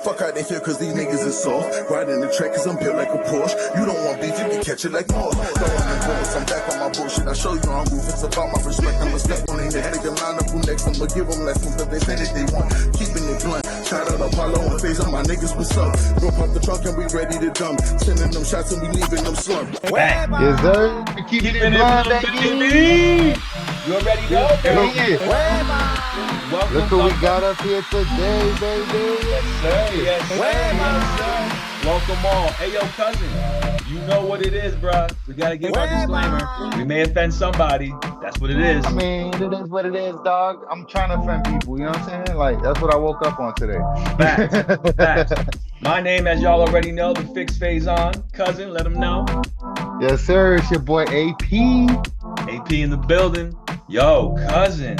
Fuck out of here, cause these niggas is soft. Riding the track, cause I'm built like a Porsche. You don't want beef, you can catch it like Mars. Don't want the bullets, I'm back on my bullshit. I show you I'm roof, it's about my respect. I'ma step on it, nigga line up who next. I'ma give them lessons, but they say that they want. Keeping it blunt. Shout out Apollo and Phase on my niggas, what's up? Rope up the trunk and we ready to dump. Sending them shots and we leaving them slump. Yes, sir. Keeping it blunt, baby. You already know, welcome. Look who we got up here today, baby. Yes, sir. Yes, sir. Yes, sir. Welcome all. Hey, yo, cousin. You know what it is, bro. We got to give our disclaimer. We may offend somebody. That's what it is. I mean, it is what it is, dog. I'm trying to offend people. You know what I'm saying? Like, that's what I woke up on today. Facts. Facts. My name, as y'all already know, the Fix Phase on. Cousin, let them know. Yes, sir. It's your boy AP. AP in the building. Yo, cousin.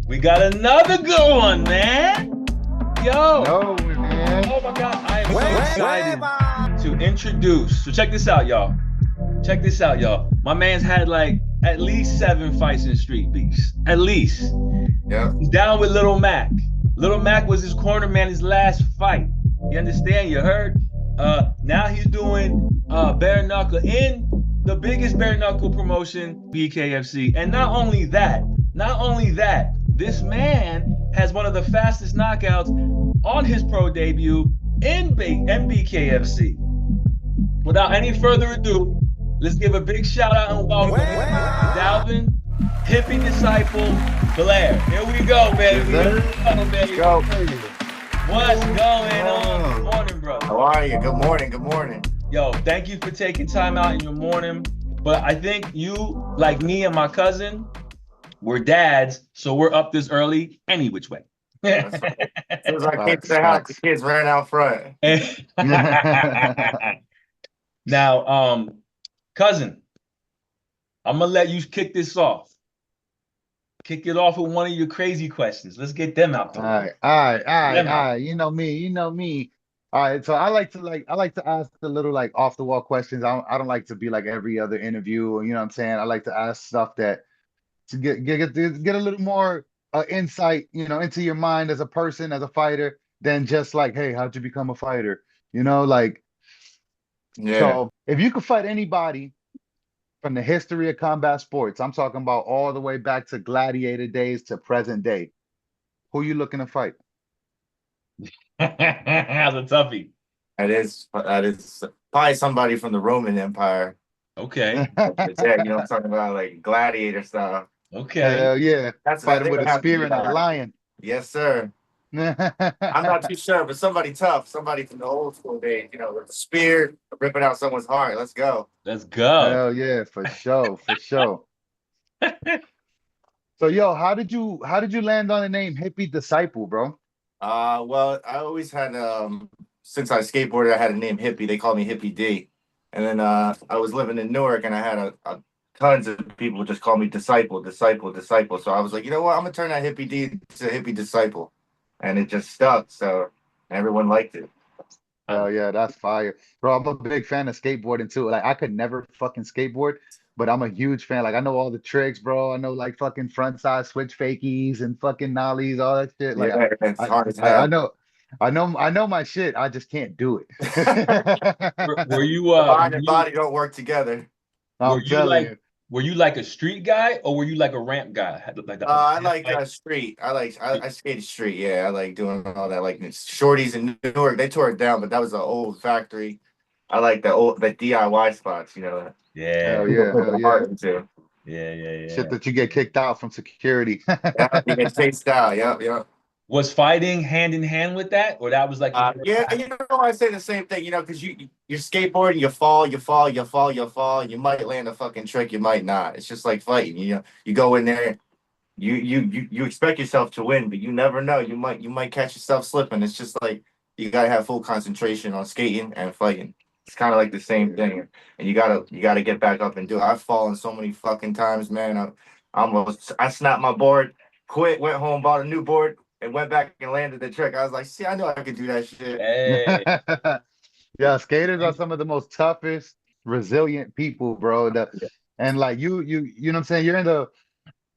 We got another good one, man. Yo. No, man. Oh, my God. I am so excited to introduce. So check this out, y'all. Check this out, y'all. My man's had like at least 7 fights in Street Beefs. At least. Yeah. He's down with Little Mac. Little Mac was his corner man his last fight. You understand? You heard? Now he's doing bare knuckle in the biggest bare knuckle promotion, BKFC. And not only that, this man has one of the fastest knockouts on his pro debut in BKFC. Without any further ado, let's give a big shout out and welcome Dalvin Hippie Disciple Blair. Here we go, baby. Let's go. What's going on? Good morning, bro. How are you? Good morning. Good morning. Yo, thank you for taking time out in your morning. But I think you, like me and my cousin, we're dads, so we're up this early any which way. As soon as I came to the house, the kids ran out front. Now, cousin, I'm gonna let you kick this off. Kick it off with one of your crazy questions. Let's get them out there. All right. You know me. All right, so I like to ask a little like off the wall questions. I don't like to be like every other interview, you know what I'm saying? I like to ask stuff that to get a little more insight, you know, into your mind as a person, as a fighter, than just like, hey, how'd you become a fighter? You know, like, Yeah. So if you could fight anybody from the history of combat sports, I'm talking about all the way back to gladiator days to present day, who you looking to fight? That's a toughie. That is probably somebody from the Roman Empire. Okay. Yeah, you know what I'm talking about, like gladiator style. Okay. Hell yeah. That's Fighting with a spear and a lion. Yes, sir. I'm not too sure, but somebody tough, somebody from the old school days, you know, with a spear ripping out someone's heart. Let's go. Let's go. Hell yeah, for sure, for sure. So yo, how did you land on the name Hippie Disciple, bro? Well, I always had since I skateboarded, I had a name Hippie. They called me Hippie D. And then I was living in Newark, and I had a tons of people just call me Disciple. So I was like, you know what? I'm gonna turn that Hippie D to Hippie Disciple, and it just stuck. So everyone liked it. Oh yeah, that's fire, bro. I'm a big fan of skateboarding too. Like I could never fucking skateboard, but I'm a huge fan. Like I know all the tricks, bro. I know like fucking front side switch fakies and fucking nollies, all that shit. Like Yeah, it's hard as hell. I know my shit. I just can't do it. Were you Mind and body don't work together. Were you like a street guy or were you like a ramp guy? I like street. I skated street. Yeah, I like doing all that. Like shorties in Newark, they tore it down, but that was an old factory. I like the DIY spots. You know. Yeah. Hell yeah. Yeah. Shit that you get kicked out from security. Yeah, you get chased out. Yep. Was fighting hand in hand with that, or that was like? Yeah, you know, I say the same thing. You know, because you're skateboarding, you fall. You might land a fucking trick, you might not. It's just like fighting. You know, you go in there, you expect yourself to win, but you never know. You might catch yourself slipping. It's just like you gotta have full concentration on skating and fighting. It's kind of like the same thing, and you gotta get back up and do it. I've fallen so many fucking times, man. I snapped my board, quit, went home, bought a new board, and went back and landed the trick. I was like, see, I knew I could do that shit. Hey. Yeah, skaters are some of the most toughest, resilient people, bro. And like you know what I'm saying?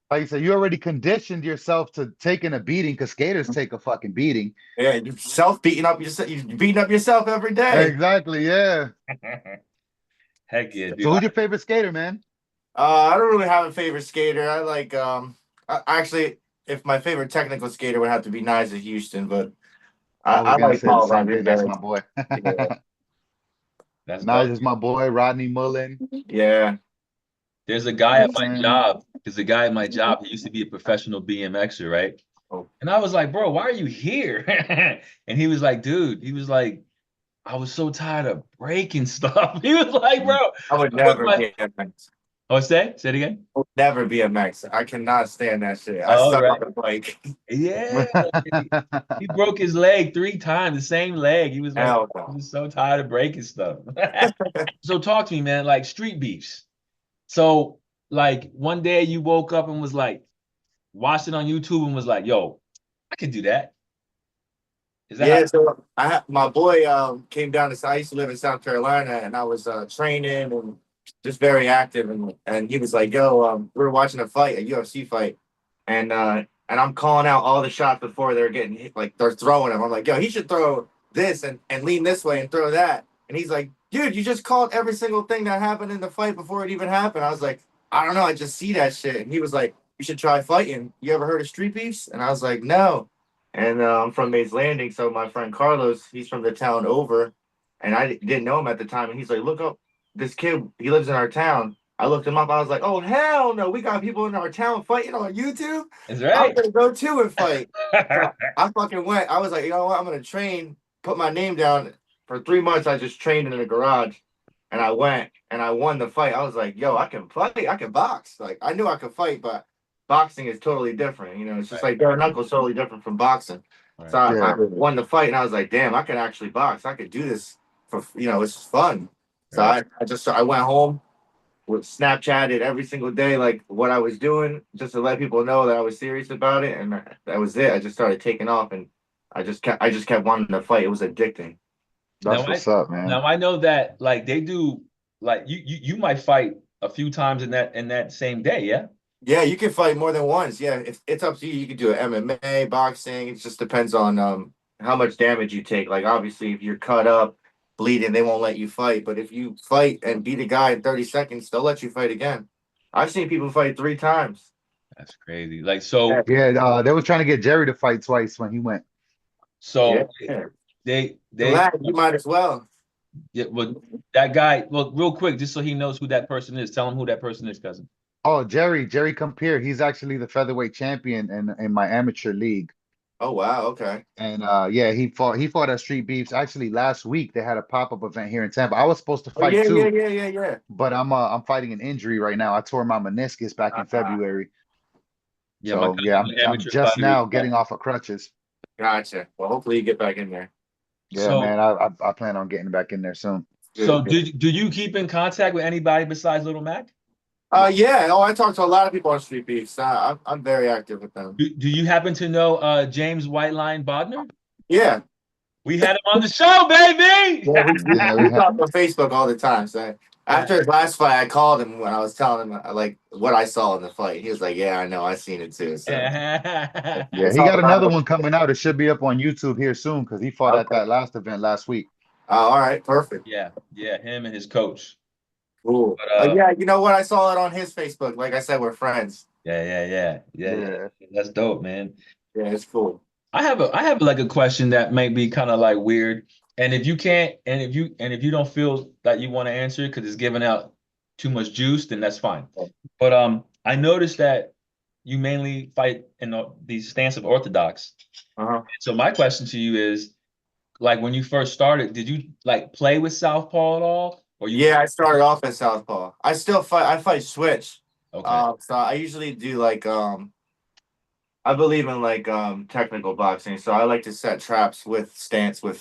Like you said, you already conditioned yourself to taking a beating because skaters take a fucking beating. Yeah, you're self beating up yourself. You're beating up yourself every day. Exactly, yeah. Heck yeah, dude. So who's your favorite skater, man? I don't really have a favorite skater. I like actually, if my favorite technical skater would have to be Nyjah Houston, but I was I gonna like say the Paul same thing. That's Rodriguez. my boy. Yeah. That's Nice dope. is my boy, Rodney Mullen. Yeah. There's a You guy know at what my I'm saying? job. There's a guy at my job. He used to be a professional BMXer, right? Oh. And I was like, bro, why are you here? And he was like, dude, he was like, I was so tired of breaking stuff. He was like, bro, I would I broke never my. be a Max. Oh, say it again. I would never be a Max. I cannot stand that shit. I Oh, suck right. on the bike. Yeah. He broke his leg 3 times, the same leg. He was like, Hell I'm no. just so tired of breaking stuff. So talk to me, man, like street beefs. So, like, one day you woke up and was like, watched it on YouTube and was like, yo, I can do that. Is that how? Yeah, so my boy came down to. I used to live in South Carolina, and I was training and just very active, and he was like, "Yo, we were watching a fight, a UFC fight, and I'm calling out all the shots before they're getting hit, like they're throwing them. I'm like, yo, he should throw this and lean this way and throw that, and he's like, dude, you just called every single thing that happened in the fight before it even happened. I was like, I don't know, I just see that shit, and he was like, you should try fighting. You ever heard of street beefs? And I was like, no. And I'm from Mays Landing, so my friend Carlos, he's from the town over, and I didn't know him at the time. And he's like, "Look up this kid. He lives in our town." I looked him up. I was like, "Oh hell no! We got people in our town fighting on YouTube. Is I'm right. gonna go too and fight." So I fucking went. I was like, you know what? I'm gonna train. Put my name down for 3 months. I just trained in a garage, and I went and I won the fight. I was like, "Yo, I can fight. I can box." Like I knew I could fight, but boxing is totally different. You know, it's just Right. like bare knuckles totally different from boxing. Right. So I Yeah. won the fight, and I was like, damn, I can actually box. I could do this for it's fun. So Right. I went home with Snapchatted every single day, like what I was doing, just to let people know that I was serious about it, and that was it. I just started taking off, and I just kept wanting to fight. It was addicting. Now That's I what's up, man. now I know that like they do like you might fight a few times in that same day, yeah? Yeah, you can fight more than once. Yeah, it's up to you. You can do it MMA, boxing. It just depends on how much damage you take. Like obviously, if you're cut up, bleeding, they won't let you fight. But if you fight and beat a guy in 30 seconds, they'll let you fight again. I've seen people fight 3 times. That's crazy. Like so Yeah, they were trying to get Jerry to fight twice when he went. so Yeah, they glad you might as well. yeah, well that guy, well, real quick, just so he knows who that person is, tell him who that person is, cousin. Oh, Jerry Compier. He's actually the featherweight champion in my amateur league. Oh wow, okay. And yeah, he fought at Street Beefs. Actually, last week they had a pop-up event here in Tampa. I was supposed to Oh fight too, yeah. but I'm fighting an injury right now. I tore my meniscus back in February. Yeah, my So yeah, cousin's an I'm amateur just fighter. now getting off of crutches. Gotcha. Well, hopefully you get back in there. Yeah, So man, I plan on getting back in there soon. so Good. do you keep in contact with anybody besides Little Mac? Yeah. Oh, I talk to a lot of people on Street Beefs. I'm very active with them. Do you happen to know James Whiteline Bodner? Yeah. We had him on the show, baby. Yeah, Yeah, we talk on Facebook all the time. So after his last fight, I called him when I was telling him like what I saw in the fight. He was like, "Yeah, I know, I seen it too." So yeah, it's he all got about another one coming out. It should be up on YouTube here soon because he fought at okay. that last event last week. All right, perfect, Yeah, him and his coach. cool. But Yeah, you know what? I saw it on his Facebook. Like I said, we're friends. yeah. That's dope, man. Yeah, it's cool. I have like a question that might be kind of like weird. And if you can't, and if you don't feel that you want to answer it because it's giving out too much juice, then that's fine. But I noticed that you mainly fight in the stance of orthodox. Uh-huh. So my question to you is, like when you first started, did you like play with southpaw at all, or you? Yeah, I started off as southpaw. I still fight. I fight switch. Okay. So I usually do like I believe in like technical boxing, so I like to set traps with stance with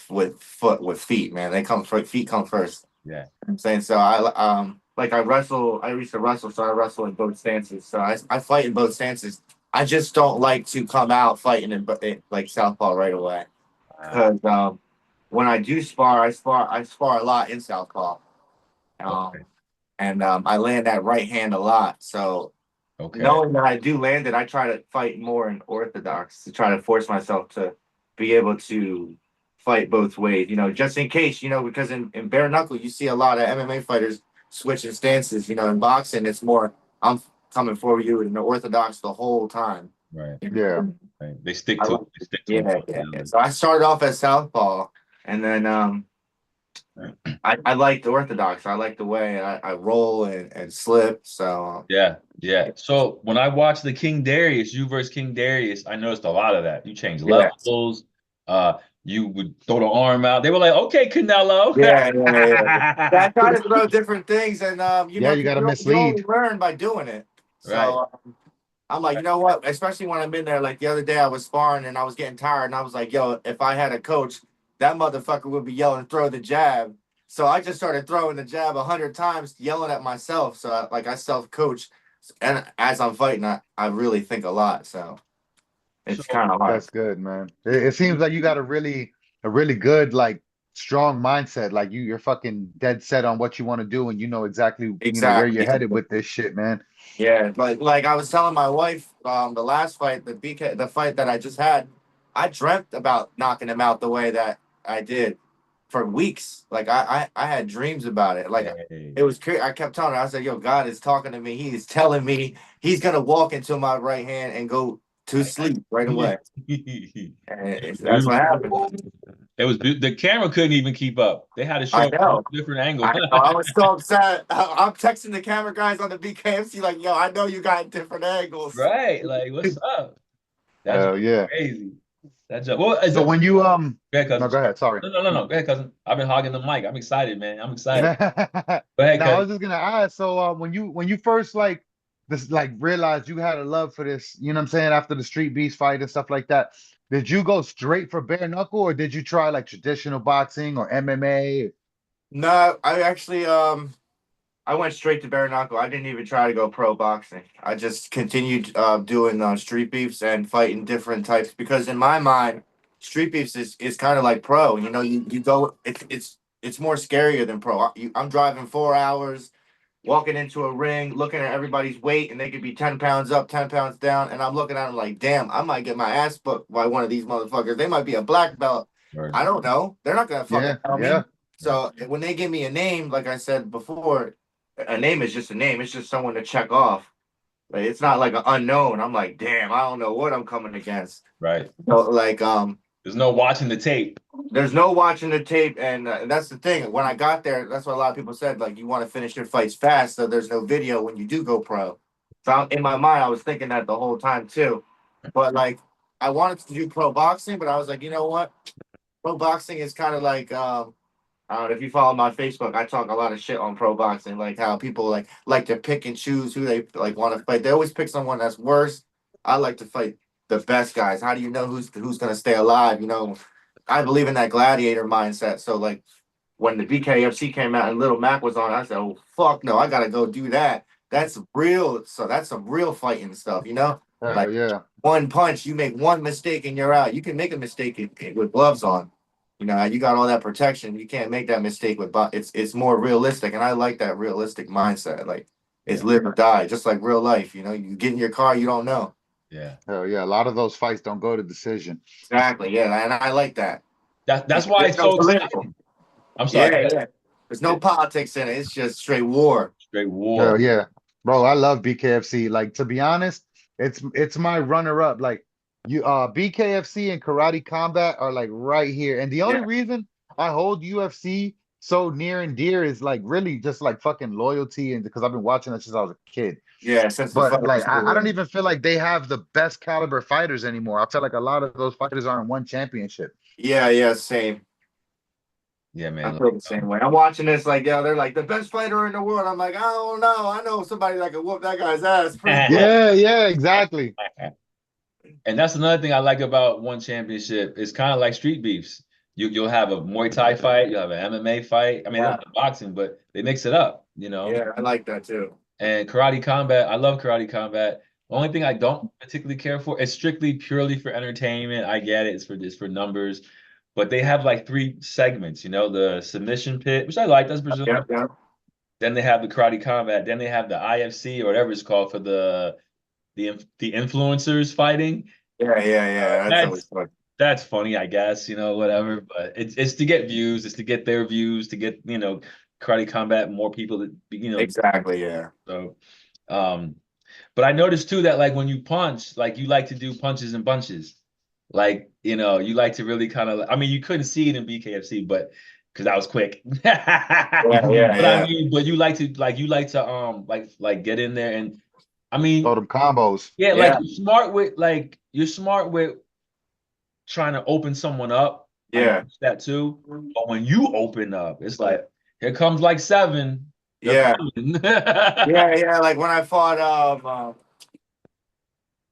feet, man. They come first, feet come first. Yeah. I'm saying so. I wrestle. I used to wrestle, so I wrestle in both stances. So I fight in both stances. I just don't like to come out fighting in like southpaw right away, because when I do spar, I spar a lot in southpaw, Okay. and I land that right hand a lot. So Okay. Knowing that I do land it, I try to fight more in orthodox to try to force myself to be able to fight both ways, just in case, because in bare knuckle, you see a lot of MMA fighters switching stances, in boxing, it's more, I'm coming for you in the orthodox the whole time. Right. Yeah. Right. They stick I to like it. They stick to Yeah, it. yeah. So I started off as southpaw, and then I like the orthodox. I like the way I roll and slip. So Yeah, yeah. So when I watched the King Darius, you versus King Darius, I noticed a lot of that. You changed yeah, levels. You would throw the arm out. They were like, "Okay, Canelo." yeah. I try to throw different things, and Yeah, you 'cause gotta you only mislead. learn by doing it. Right. So I'm like, you know what? Especially when I'm in there, like the other day, I was sparring and I was getting tired, and I was like, yo, if I had a coach, that motherfucker would be yelling, throw the jab. So I just started throwing the jab 100 times, yelling at myself. So I self-coach, and as I'm fighting, I really think a lot. So So it's kind of hard. That's good, man. It seems like you got a really good, like strong mindset. Like you're fucking dead set on what you want to do, and you know exactly, where you're Exactly. headed with this shit, man. Yeah, but like I was telling my wife, the last fight, the fight that I just had, I dreamt about knocking him out the way that I did for weeks. Like I had dreams about it. Like hey. it was crazy. I kept telling her, I said, "Yo, God is talking to me. He is telling me he's gonna walk into my right hand and go to sleep right away." And that's what happened. It was the camera couldn't even keep up. They had to I show a know. different angle. I know. I was so upset. I'm texting the camera guys on the BKFC like, "Yo, I know you got different angles." Right? Like, what's up? That's Hell yeah. crazy. That's well, is So it? when you Go ahead, no, cousin. go ahead. Sorry. No. Go ahead, cousin. I've been hogging the mic. I'm excited, man. I'm excited. Now Go ahead, I cousin. was just gonna ask. So when you first realized you had a love for this, you know what I'm saying, after the street beast fight and stuff like that, did you go straight for bare knuckle or did you try like traditional boxing or MMA? No, I actually I went straight to bare knuckle. I didn't even try to go pro boxing. I just continued doing street beefs and fighting different types because in my mind, street beefs is kind of like pro. You go it's more scarier than pro. I'm driving 4 hours, walking into a ring, looking at everybody's weight, and they could be 10 pounds up, 10 pounds down, and I'm looking at them like, damn, I might get my ass booked by one of these motherfuckers. They might be a black belt. Right. I don't know. They're not gonna fucking Yeah, tell me. yeah. So when they give me a name, like I said before, a name is just a name. It's just someone to check off. Like it's not like an unknown. I'm like, damn, I don't know what I'm coming against. Right. So like, There's no watching the tape. there's no watching the tape, and that's the thing. When I got there, that's what a lot of people said. Like, you want to finish your fights fast, so there's no video when you do go pro. So in my mind, I was thinking that the whole time too. But like, I wanted to do pro boxing, but I was like, you know what? Pro boxing is kind of like I don't know if you follow my Facebook. I talk a lot of shit on pro boxing, like how people like to pick and choose who they like want to fight. They always pick someone that's worse. I like to fight the best guys. How do you know who's gonna stay alive? I believe in that gladiator mindset. So like when the BKFC came out and Little Mac was on, I said, "Oh fuck no, I gotta go do that." That's real. So that's some real fighting stuff. Hell Like yeah. one punch, you make one mistake and you're out. You can make a mistake with gloves on. You got all that protection. You can't make that mistake with it's more realistic, and I like that realistic mindset. Like it's Yeah. live or die, just like real life. You get in your car, you don't know. Yeah. Hell yeah. A lot of those fights don't go to decision. Exactly. Yeah, and I like that. That's why There's it's no so political. exciting. I'm sorry. Yeah, yeah. There's no politics in it. It's just straight war. Straight Hell war. yeah. Bro, I love BKFC. Like to be honest, it's my runner up. Like you BKFC and Karate Combat are like right here. And the only Yeah, reason I hold UFC so near and dear is like really just like fucking loyalty and because I've been watching it since I was a kid. yeah. Since the But fucking like I school. don't even feel like they have the best caliber fighters anymore. I feel like a lot of those fighters are in one championship. Yeah, yeah. Same. Yeah, I man. feel the same way. I'm watching this like, yeah, they're like the best fighter in the world. I'm like, I don't know. I know somebody that can whoop that guy's ass pretty quick. Yeah, yeah, exactly. And that's another thing I like about one championship. It's kind of like street beefs. You'll have a Muay Thai fight, you'll have an MMA fight. I mean, they Yeah, don't have boxing, but they mix it up. yeah. I like that too. And karate combat, I love karate combat. The only thing I don't particularly care for is strictly purely for entertainment. I get it, it's for numbers. But they have like three segments, the submission pit, which I like, that's Brazilian. Yeah, yeah. Then they have the karate combat. Then they have the IFC or whatever it's called for the the influencers fighting. Yeah. That's always fun. That's funny, I guess, whatever. But it's to get views, it's to get their views, to get, Karate Combat more people that, Exactly, yeah. So, but I noticed too that like when you punch, like you like to do punches and bunches. Like, you like to really kind of, I mean, you couldn't see it in BKFC, but because that was quick. But I mean, but you like to like get in there and I mean, Throw them combos. yeah, like you're smart with trying to open someone up. Yeah. That too. But when you open up, it's like, here comes like 7. Yeah. Yeah. Like when I fought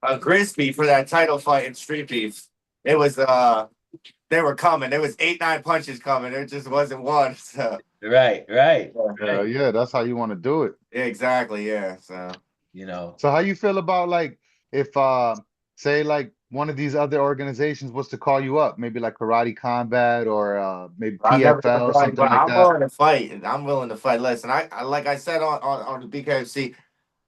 Grisby for that title fight in Street Beef, it was they were coming. There was 8-9 punches coming. There just wasn't one. So Right. yeah, that's how you want to do it. Yeah, exactly. Yeah. So So how you feel about like if say like one of these other organizations was to call you up, maybe like Karate Combat or maybe PFL, something like that? I'm willing to fight. I'm willing to fight. Listen, I like I said on the BKFC,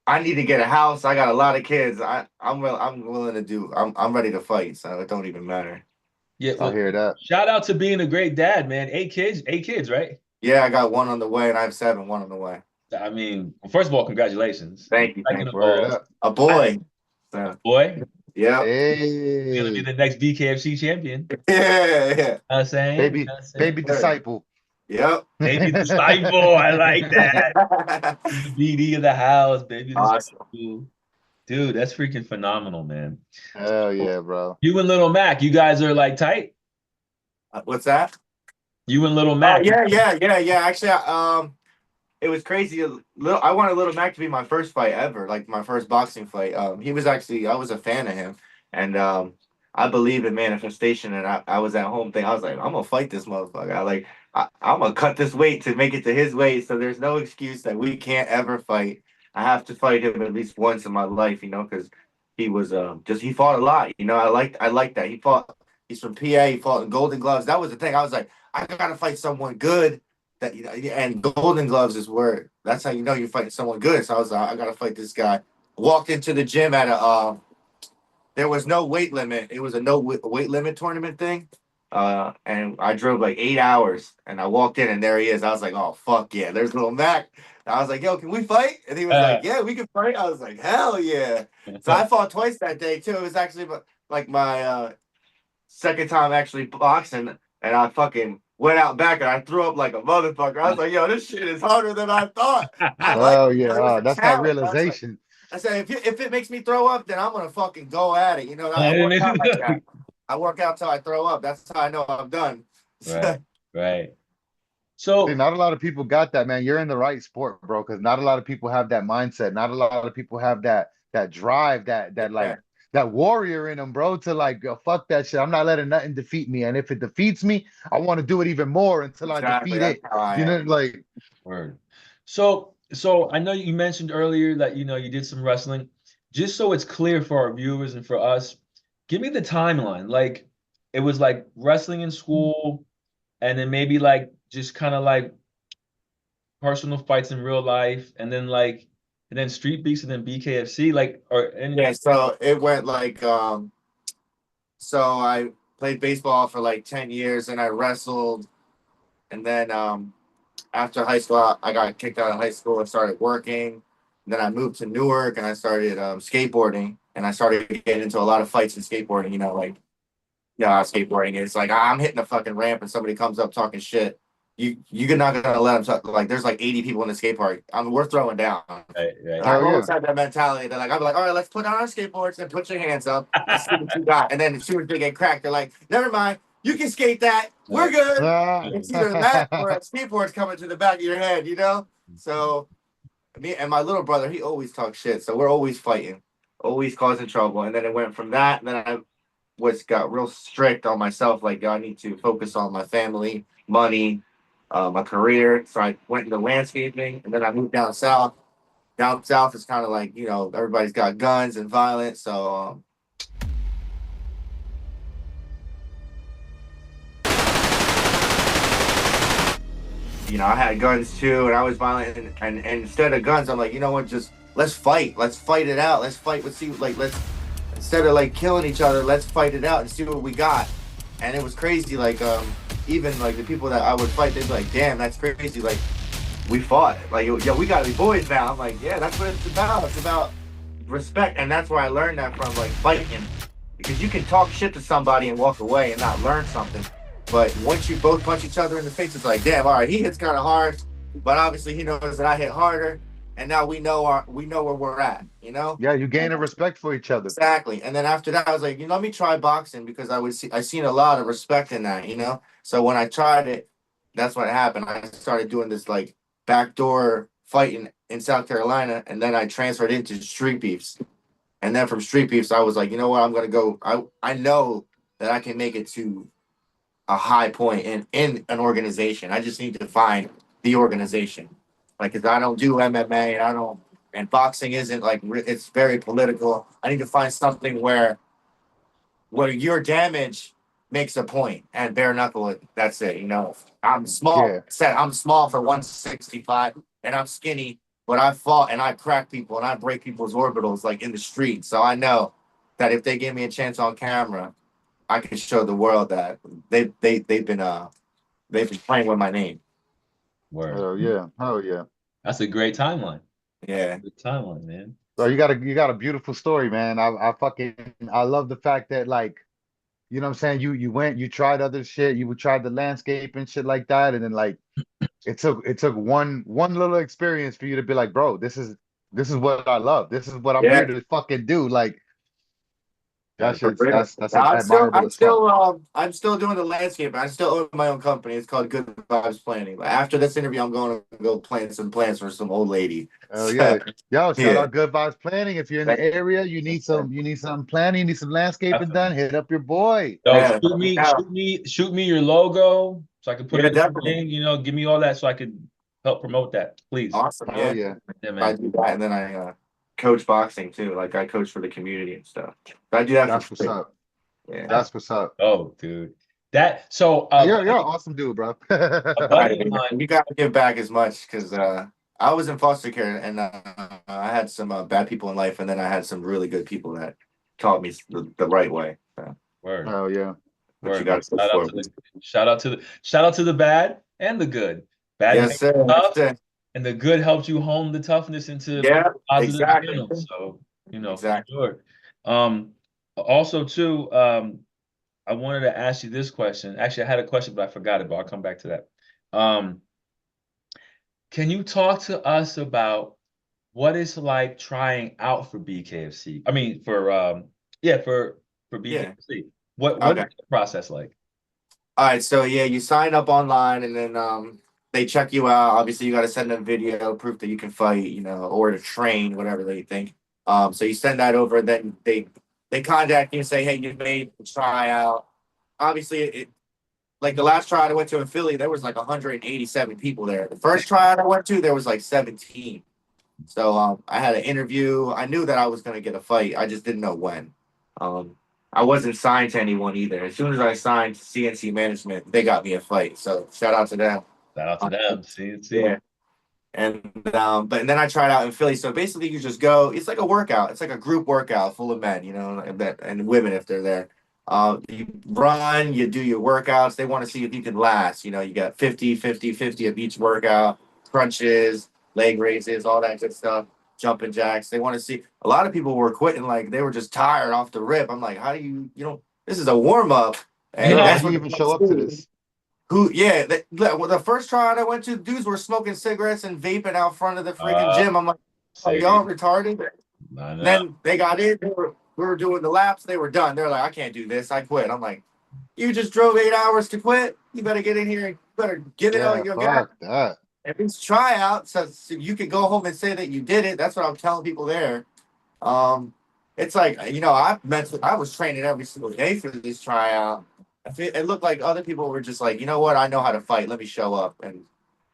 I need to get a house. I got a lot of kids. I'm willing to do. I'm ready to fight. So it don't even matter. Yeah, I hear that. Shout out to being a great dad, man. 8 kids, right? Yeah, I got 1 on the way, and I have 7, 1 on the way. I mean, first of all, congratulations. Thank you. A boy. A boy? Yeah. He's gonna be the next BKFC champion. Yeah. You know what I'm saying? Baby disciple. Yep. Baby disciple. I like that. The BD of the house, baby disciple. Awesome. Dude, that's freaking phenomenal, man. Hell yeah, bro. You and Little Mac, you guys are like tight? What's that? You and Little Mac. Yeah. Actually, it was crazy. I wanted Little Mac to be my first fight ever, like my first boxing fight. He was actually, I was a fan of him, and I believe in manifestation. And I was at home I was like, I'm gonna fight this motherfucker. I'm gonna cut this weight to make it to his weight. So there's no excuse that we can't ever fight. I have to fight him at least once in my life, because he was he fought a lot. I like that. He's from PA. He fought in Golden Gloves. That was the thing. I was like, I gotta fight someone good. And Golden Gloves is where that's how you're fighting someone good. So I was like, I gotta fight this guy. Walked into the gym at there was no weight limit. It was a no weight limit tournament thing. And I drove like 8 hours, and I walked in, and there he is. I was like, oh fuck yeah, there's Little Mac. I was like, yo, can we fight? And he was like, yeah, we can fight. I was like, hell yeah. So I fought twice that day too. It was actually like my second time actually boxing, and I fucking went out back and I threw up like a motherfucker. I was like, yo, this shit is harder than I thought. Oh yeah, that's that realization. I said, if it makes me throw up, then I'm gonna fucking go at it. I work out like that. I work out till I throw up. That's how I know I'm done. Right. So not a lot of people got that, man. You're in the right sport, bro, because not a lot of people have that mindset. Not a lot of people have that drive, that warrior in them, bro, to like, fuck that shit. I'm not letting nothing defeat me. And if it defeats me, I want to do it even more until I defeat it. Word. So I know you mentioned earlier that, you did some wrestling. Just so it's clear for our viewers and for us, give me the timeline. Like, it was like wrestling in school, and then maybe like just kind of like personal fights in real life, and then Street Beefs, and then BKFC, so it went like so I played baseball for like 10 years, and I wrestled, and then after high school I got kicked out of high school and started working. And then I moved to Newark, and I started skateboarding, and I started getting into a lot of fights in skateboarding. How skateboarding is. Like, I'm hitting a fucking ramp and somebody comes up talking shit. You're not gonna let them talk. Like, there's like 80 people in the skate park. We're throwing down. Right. I always had that mentality that I'll be like, all right, let's put on our skateboards and put your hands up and see what you got. And then as soon as they get cracked, they're like, never mind, you can skate that. We're good. It's either that or a skateboard's coming to the back of your head, So me and my little brother, he always talks shit. So we're always fighting, always causing trouble. And then it went from that, and then I got real strict on myself. Like, I need to focus on my family, money, my career. So I went into landscaping, and then I moved down south. Down south is kind of like, everybody's got guns and violence. So I had guns too, and I was violent. And instead of guns, I'm like, just let's fight it out, let's fight, let's see, like, let's, instead of like killing each other, let's fight it out and see what we got. And it was crazy, like even like the people that I would fight, they'd be like, damn, that's crazy, like we fought, like, yo, we gotta be boys now. I'm like, yeah, that's what it's about respect. And that's where I learned that from, like, fighting, because you can talk shit to somebody and walk away and not learn something, but once you both punch each other in the face, it's like, damn, all right, he hits kind of hard, but obviously he knows that I hit harder, and now we know where we're at, you know? Yeah, you gain a respect for each other. Exactly. And then after that, I was like, let me try boxing, because I seen a lot of respect in that, you know? So when I tried it, that's what happened. I started doing this like backdoor fighting in South Carolina, and then I transferred into street beefs. And then from street beefs, I was like, you know what, I'm gonna go. I know that I can make it to a high point in an organization. I just need to find the organization. Like, cause I don't do MMA, and boxing isn't like, it's very political. I need to find something where your damage makes a point, and bare knuckle it. That's it. You know, I'm small. Yeah. I'm small for 165, and I'm skinny, but I fought and I crack people and I break people's orbitals like in the street. So I know that if they give me a chance on camera, I can show the world that they've been playing with my name. Word. Oh yeah. Oh yeah. That's a great timeline. Yeah. Good timeline, man. So you got a beautiful story, man. I love the fact that, like, you know what I'm saying, you went, you tried other shit, you tried the landscape and shit like that, and then like it took one little experience for you to be like, bro, this is what I love. This is what I'm Yeah. here to fucking do. Like, that shit's For real. that's I'm admirable as fuck. I'm still doing the landscape. I still own my own company. It's called Good Vibes Planning. But after this interview, I'm going to go plant some plants for some old lady. Oh yeah. Yo, shout Yeah. out Good Vibes Planning. If you're in the area, you need some planning, you need some landscaping done, hit up your boy. Yo, Yeah. shoot me your logo so I can put Yeah, it in the definitely. thing. You know, give me all that so I could help promote that, please. Awesome. Oh Yeah. yeah. Yeah, I man. do that, and then I coach boxing too. Like, I coach for the community and stuff. I do that That's for what's free. up. Yeah. That's what's up. Oh, dude. That so You're an awesome dude, bro. a buddy of mine. You gotta give back as much, because I was in foster care, and I had some bad people in life, and then I had some really good people that taught me the right way. So, Word. Oh yeah. but you Word. gotta Shout out to the shout out to the bad and the good. Bad yes, makes sir. you tough, Yes, sir. and the good helps you hone the toughness into Yeah, positive exactly. channels. So, you know, Exactly. for sure. Also too, I wanted to ask you this question. Actually, I had a question, but I forgot it, but I'll come back to that. Can you talk to us about what it's like trying out for BKFC? I mean, for BKFC. What Okay. is the process like? All right, so yeah, you sign up online, and then they check you out. Obviously, you got to send them video proof that you can fight, you know, or to train, whatever they think. So you send that over, and then they contact you and say, hey, you made the tryout. Obviously, it like the last tryout I went to in Philly, there was like 187 people there. The first tryout I went to, there was like 17. So I had an interview. I knew that I was gonna get a fight. I just didn't know when. I wasn't signed to anyone either. As soon as I signed to CNC Management, they got me a fight. So shout out to them. Shout out to them. See. Yeah. And then I tried out in Philly. So basically, you just go. It's like a workout. It's like a group workout full of men, you know, and women if they're there. You run, you do your workouts. They want to see if you can last. You know, you got 50, 50, 50 of each workout, crunches, leg raises, all that good stuff, jumping jacks. They want to see. A lot of people were quitting, like they were just tired off the rip. I'm like, how do you know, this is a warm up. And How that's do you what even show up to this? the first tryout I went to, dudes were smoking cigarettes and vaping out front of the freaking gym. I'm like, are y'all retarded? Then they got in. We were doing the laps. They were done. They're like, I can't do this. I quit. I'm like, you just drove 8 hours to quit. You better get in here. You better give it all you got. That. If it's tryout, so you can go home and say that you did it. That's what I'm telling people there. It's like, you know, I was training every single day for this tryout. It looked like other people were just like, you know what, I know how to fight. Let me show up, and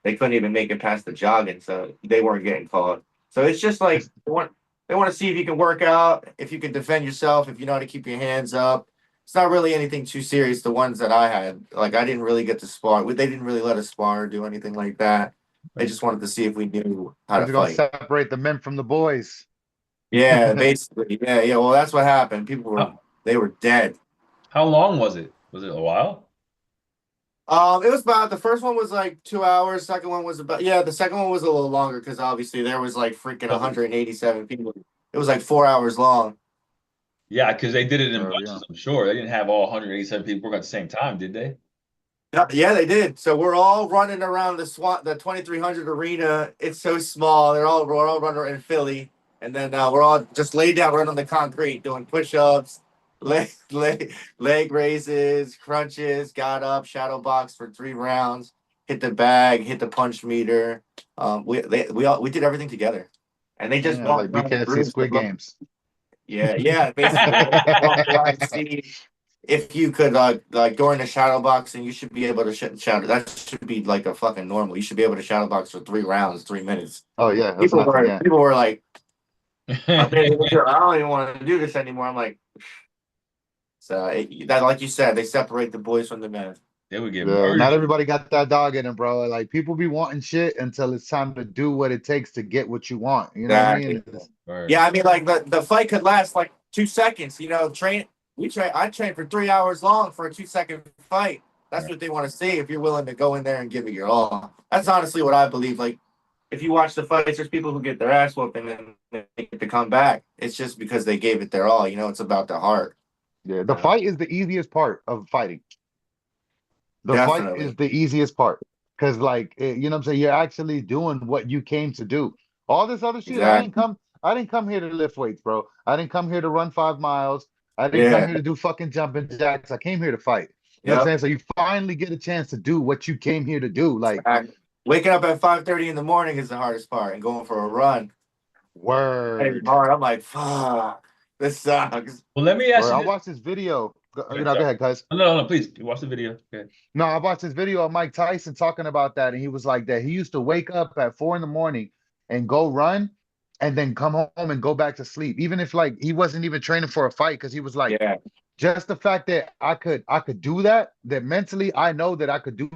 they couldn't even make it past the jogging, so they weren't getting called. So it's just like they want to see if you can work out, if you can defend yourself, if you know how to keep your hands up. It's not really anything too serious. The ones that I had, like, I didn't really get to spar. They didn't really let us spar or do anything like that. They just wanted to see if we knew how We're to just gonna fight. separate the men from the boys. Yeah, basically. Yeah. Well, that's what happened. They were dead. How long was it? Was it a while? It was about the first one was like 2 hours. Second one was the second one was a little longer because obviously there was like freaking 187 people. It was like 4 hours long. Yeah, because they did it in Oh, bunches, yeah. I'm sure. They didn't have all 187 people work at the same time, did they? Yeah, they did. So we're all running around the 2300 arena. It's so small. We're all running around in Philly, and then we're all just laid down right on the concrete doing push-ups, leg raises, crunches. Got up, shadow box for 3 rounds. Hit the bag, hit the punch meter. We did everything together, and they just Yeah, like walked around in BKFC groups. Squid Games. Yeah, basically. Walked around and see if you could like during the shadow boxing, you should be able to shadow. That should be like a fucking normal. You should be able to shadow box for 3 rounds, 3 minutes. Oh yeah, that's nothing. Yeah. People were like, I don't even want to do this anymore. I'm like, so that like you said, they separate the boys from the men. They would get Yeah, not murdered. everybody got that dog in them, bro. Like people be wanting shit until it's time to do what it takes to get what you want. You know what I Exactly. mean? Right. Yeah, I mean, like the fight could last like 2 seconds. You know, I trained for 3 hours long for a 2 second fight. That's what they want to see if you're willing to go in there and give it your all. That's honestly what I believe. Like, if you watch the fights, there's people who get their ass whooped and then they get to come back. It's just because they gave it their all. You know, it's about the heart. Yeah, the fight is the easiest part of fighting. The fight Definitely. is the easiest part because, like, you know what I'm saying? You're actually doing what you came to do. All this other shit, Exactly. I didn't come here to lift weights, bro. I didn't come here to run 5 miles. I didn't come Yeah. here to do fucking jumping jacks. I came here to fight. You know what I'm Yep. saying? So you finally get a chance to do what you came here to do. Like, Waking up at 5:30 in the morning is the hardest part, and going for a run. word. Hard. I'm like, fuck, this sucks. Well, let me ask Word. I you. watched this video. Sorry. Go ahead, cuz. No, please watch the video. Okay. No, I watched this video of Mike Tyson talking about that, and he was like that he used to wake up at 4 in the morning and go run and then come home and go back to sleep. Even if like he wasn't even training for a fight, because he was like, Yeah. just the fact that I could do that, that mentally I know that I could do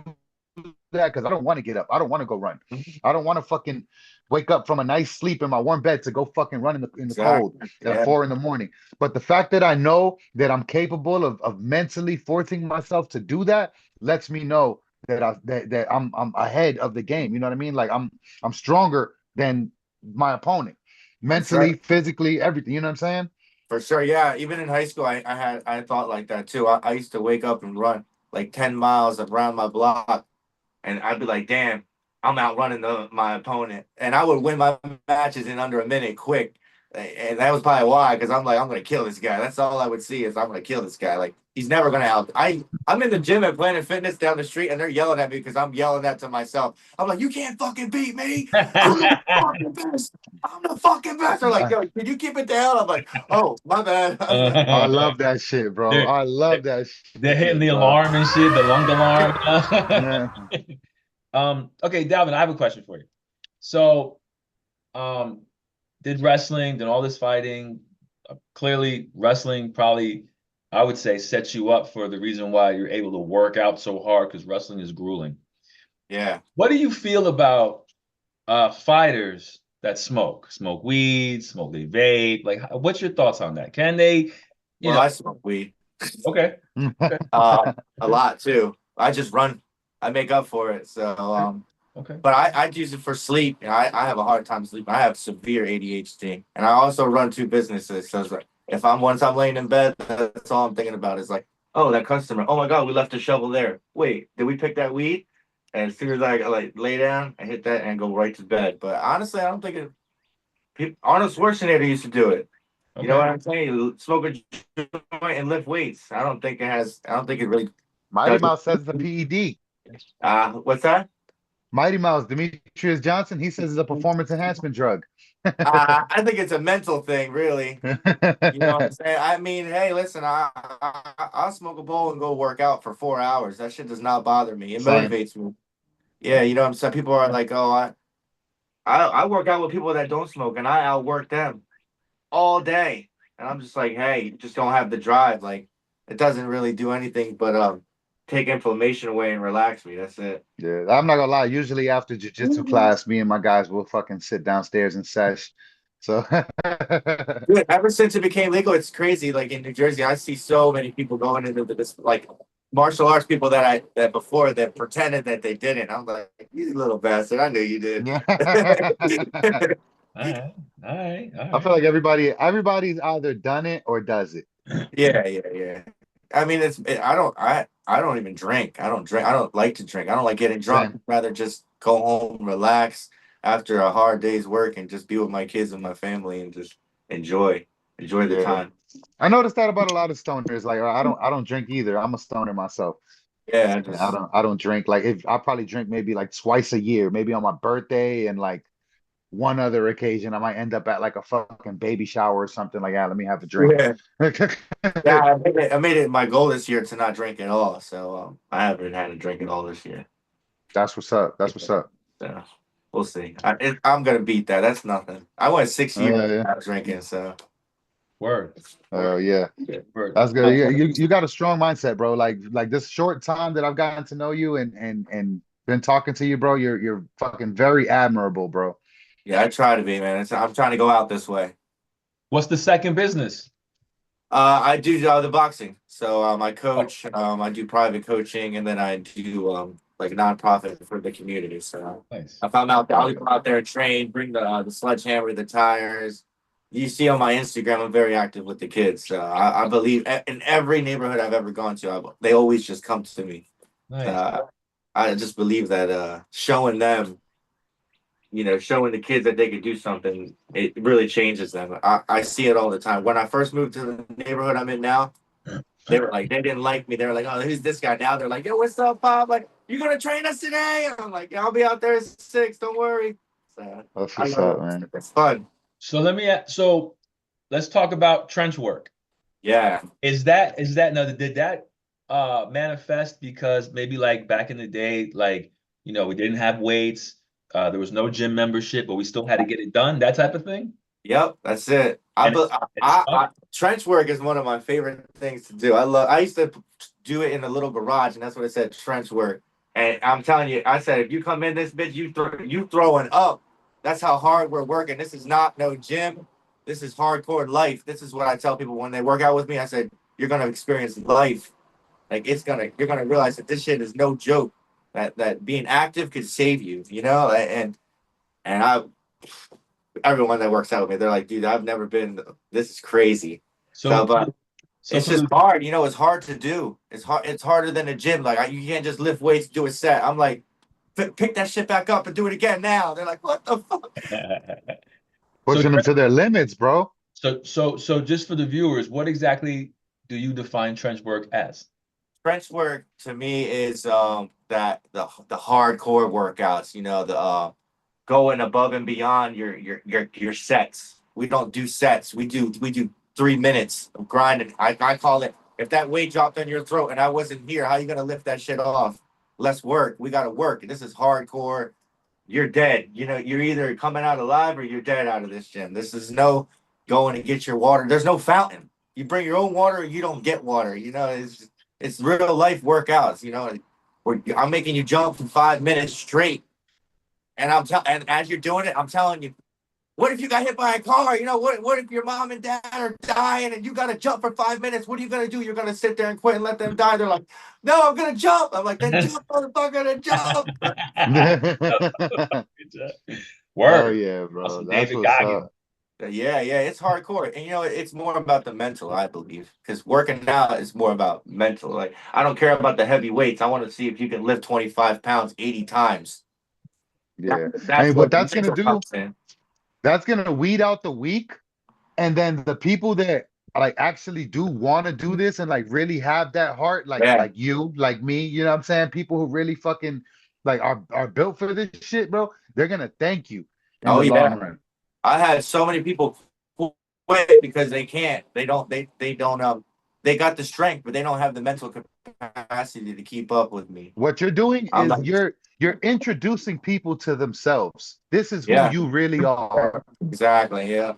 that because I don't want to get up. I don't want to go run. I don't want to fucking wake up from a nice sleep in my warm bed to go fucking run in the cold at 4 in the morning. But the fact that I know that I'm capable of mentally forcing myself to do that lets me know that I'm ahead of the game. You know what I mean? Like I'm stronger than my opponent, mentally, physically, everything. You know what I'm saying? For sure, yeah. Even in high school, I thought like that too. I used to wake up and run like 10 miles around my block, and I'd be like, "Damn, I'm outrunning my opponent," and I would win my matches in under a minute, quick. And that was probably why, because I'm like, I'm gonna kill this guy. That's all I would see is I'm gonna kill this guy. Like he's never gonna out. I'm in the gym at Planet Fitness down the street, and they're yelling at me because I'm yelling that to myself. I'm like, you can't fucking beat me. I'm the fucking best. I'm the fucking best. They're like, yo, can you keep it down? I'm like, oh, my bad. I love that shit, bro. They're, I love that they're hitting shit, the bro. alarm and shit, the lung alarm. Yeah. Okay, Dalvin, I have a question for you. So, did wrestling, did all this fighting, clearly wrestling probably, I would say, sets you up for the reason why you're able to work out so hard, because wrestling is grueling. Yeah. What do you feel about fighters that smoke weed, smoke they vape? Like, what's your thoughts on that? Can they, I smoke weed. Okay. A lot too. I just run. I make up for it. So, okay. But I use it for sleep. You know, I have a hard time sleeping. I have severe ADHD, and I also run 2 businesses. So it's like, once I'm laying in bed, that's all I'm thinking about is like, oh, that customer. Oh my God, we left a shovel there. Wait, did we pick that weed? And as soon as I like lay down, I hit that and go right to bed. But honestly, I don't think Arnold Schwarzenegger used to do it. You know what I'm saying? Smoke a joint and lift weights. I don't think it really. Mighty Mouse says it's a PED. What's that? Mighty Mouse, Demetrius Johnson, he says it's a performance enhancement drug. I think it's a mental thing, really. You know what I'm saying? I mean, hey, listen, I'll smoke a bowl and go work out for 4 hours. That shit does not bother me. It motivates me. Yeah, you know what I'm saying? People are like, oh, I work out with people that don't smoke, and I outwork them all day. And I'm just like, hey, you just don't have the drive. Like, it doesn't really do anything but take inflammation away and relax me. That's it. Yeah, I'm not gonna lie. Usually after jujitsu class, me and my guys will fucking sit downstairs and sesh. So Dude, ever since it became legal, it's crazy. Like in New Jersey, I see so many people going into this like martial arts people that before that pretended that they didn't. I'm like, you little bastard, I knew you did. yeah. All right, all right, all I feel right. like everybody's either done it or does it. Yeah. I mean, I don't even drink. I don't drink. I don't like to drink. I don't like getting drunk. Same. I'd rather just go home, relax after a hard day's work, and just be with my kids and my family and just enjoy the Yeah. time. I noticed that about a lot of stoners. Like I don't drink either. I'm a stoner myself. Yeah, I And I just don't I don't drink. Like if I probably drink maybe like twice a year, maybe on my birthday and like one other occasion. I might end up at like a fucking baby shower or something like that. Let me have a drink. yeah. Yeah, I made it my goal this year to not drink at all. So I haven't had a drink at all this year. That's what's up. That's what's up. So we'll see. I'm gonna beat that. That's nothing. I went 6 years Yeah. without drinking. So Word. Oh yeah. Word. That's good. You got a strong mindset, bro. Like this short time that I've gotten to know you and been talking to you, bro. You're fucking very admirable, bro. yeah, I try to be, man. I'm trying to go out this way. What's the second business? I do the boxing. So I Oh, coach. I do private coaching, and then I do like nonprofit for the community. So nice. if I'm out there, I'll go out there and train. Bring the sledgehammer, the tires. You see on my Instagram, I'm very active with the kids. I believe in every neighborhood I've ever gone to, they always just come to me. Nice. Uh, I just believe that showing them, showing the kids that they could do something, it really changes them. I see it all the time. When I first moved to the neighborhood I'm in now, they were like, they didn't like me. They were like, oh, who's this guy? Now they're like, yo, what's up, Bob? Like, you gonna train us today? And I'm like, yeah, I'll be out there at 6. Don't worry. So That's what's up, man. it's fun. So let's talk about trench work. Yeah. Is that now did that manifest because maybe like back in the day, like we didn't have weights, there was no gym membership, but we still had to get it done, that type of thing? Yep, that's it. And it stuck? Trench work is one of my favorite things to do. I used to do it in a little garage, and that's what it said, trench work. And I'm telling you, I said, if you come in this bitch, you throwing up. That's how hard we're working. This is not no gym. This is hardcore life. This is what I tell people when they work out with me. I said, you're gonna experience life. Like you're gonna realize that this shit is no joke. That being active could save you, and I everyone that works out with me, they're like, dude, I've never been. This is crazy. So But so it's for just the hard. It's hard to do. It's hard. It's harder than a gym. Like you can't just lift weights, do a set. I'm like, pick that shit back up and do it again now. They're like, what the fuck? so Pushing them to their limits, bro. so just for the viewers, what exactly do you define trench work as? Trench work to me is that the hardcore workouts. The going above and beyond your sets. We don't do sets. We do 3 minutes of grinding. I call it, if that weight dropped on your throat and I wasn't here, how you gonna lift that shit off? Let's work. We gotta work. This is hardcore. You're dead. You're either coming out alive or you're dead out of this gym. This is no going to get your water. There's no fountain. You bring your own water or you don't get water. It's real life workouts. I'm making you jump for 5 minutes straight. And as you're doing it, I'm telling you, what if you got hit by a car? What if your mom and dad are dying and you got to jump for 5 minutes? What are you going to do? You're going to sit there and quit and let them die? They're like, no, I'm going to jump. I'm like, then jump, motherfucker, then jump. Hell Word. yeah, That's bro. some That's David what's Goggins. up. Yeah, it's hardcore. And, it's more about the mental, I believe, because working out is more about mental. Like, I don't care about the heavy weights. I want to see if you can lift 25 pounds 80 times. Yeah. That's And what what the that's gonna mental do, comes in. that's gonna weed out the weak. And then the people that like actually do want to do this and like really have that heart, like Yeah. like you, like me, you know what I'm saying? People who really fucking like are built for this shit, bro. They're gonna thank you in Oh, the long yeah. run. I had so many people quit because they can't. They don't they got the strength, but they don't have the mental capacity to keep up with me. What you're doing I'm is like, you're introducing people to themselves. This is who yeah, you really are. exactly. Yeah.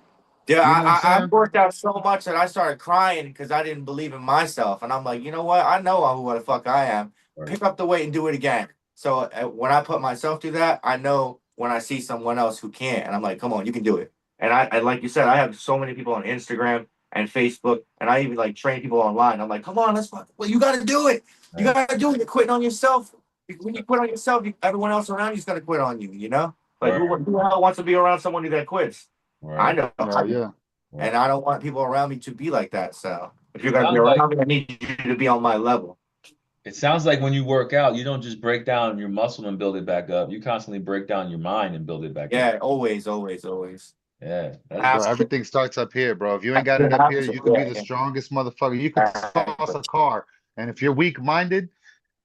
Yeah, You know what I'm I've saying? worked out so much that I started crying because I didn't believe in myself. And I'm like, you know what? I know who the fuck I am. pick up the weight and do it again. So when I put myself through that, I know when I see someone else who can't, and I'm like, come on, you can do it. And I like you said, I have so many people on Instagram and Facebook, and I even like train people online. I'm like, come on, well, you got to do it. You got to do it. You're quitting on yourself. When you quit on yourself, everyone else around you is going to quit on you, you know? Like, who the hell wants to be around someone that quits? I know. Yeah. And I don't want people around me to be like that. So if you're going to be around me, I need you to be on my level. It sounds like when you work out, you don't just break down your muscle and build it back up. You constantly break down your mind and build it back up. Yeah, always. Yeah. Bro, everything starts up here, bro. If you ain't got it up here, you can be the strongest motherfucker. You can toss a car. And if you're weak-minded,